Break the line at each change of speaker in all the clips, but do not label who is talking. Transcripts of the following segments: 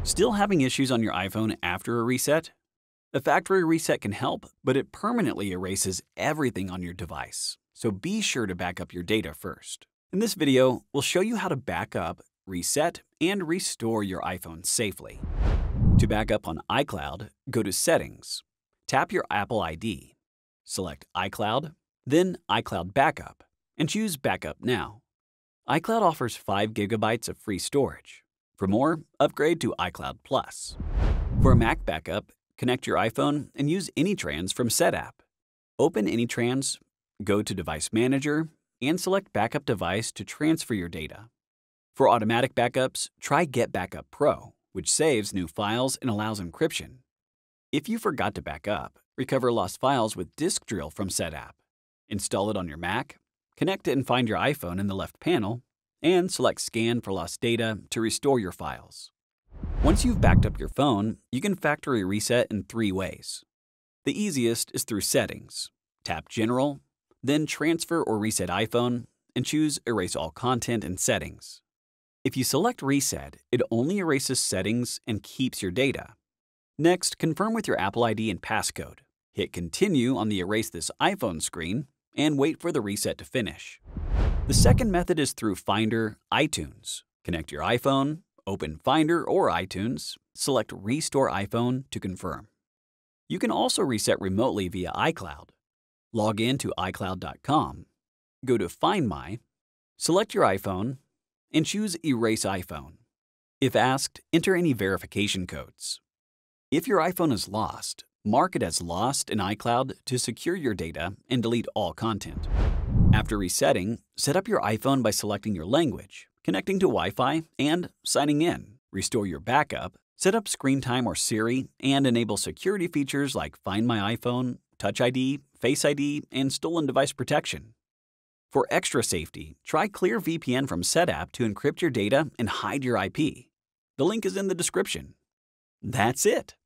Still having issues on your iPhone after a reset? A factory reset can help, but it permanently erases everything on your device. So be sure to back up your data first. In this video, we'll show you how to back up, reset, and restore your iPhone safely. To back up on iCloud, go to Settings, tap your Apple ID, select iCloud, then iCloud Backup, and choose Backup Now. iCloud offers 5 GB of free storage. For more, upgrade to iCloud Plus. For a Mac backup, connect your iPhone and use AnyTrans from Setapp. Open AnyTrans, go to Device Manager, and select Backup Device to transfer your data. For automatic backups, try Get Backup Pro, which saves new files and allows encryption. If you forgot to back up, recover lost files with Disk Drill from Setapp. Install it on your Mac, connect it and find your iPhone in the left panel, and select Scan for lost data to restore your files. Once you've backed up your phone, you can factory reset in 3 ways. The easiest is through Settings. Tap General, then Transfer or Reset iPhone, and choose Erase All Content and Settings. If you select Reset, it only erases settings and keeps your data. Next, confirm with your Apple ID and passcode. Hit Continue on the Erase This iPhone screen and wait for the reset to finish. The second method is through Finder, iTunes. Connect your iPhone, open Finder or iTunes, select Restore iPhone to confirm. You can also reset remotely via iCloud. Log in to iCloud.com, go to Find My, select your iPhone, and choose Erase iPhone. If asked, enter any verification codes. If your iPhone is lost, mark it as lost in iCloud to secure your data and delete all content. After resetting, set up your iPhone by selecting your language, connecting to Wi-Fi, and signing in. Restore your backup, set up Screen Time or Siri, and enable security features like Find My iPhone, Touch ID, Face ID, and Stolen Device Protection. For extra safety, try ClearVPN from Setapp to encrypt your data and hide your IP. The link is in the description. That's it.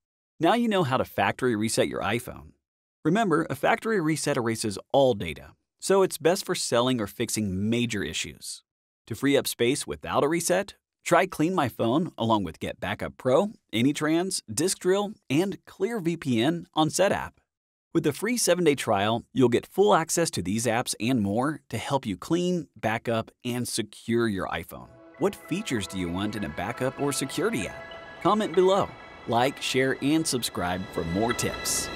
Now you know how to factory reset your iPhone. Remember, a factory reset erases all data, so it's best for selling or fixing major issues. To free up space without a reset, try Clean My Phone along with Get Backup Pro, AnyTrans, Disk Drill, and ClearVPN on Setapp. With a free 7-day trial, you'll get full access to these apps and more to help you clean, backup, and secure your iPhone. What features do you want in a backup or security app? Comment below. Like, share, and subscribe for more tips.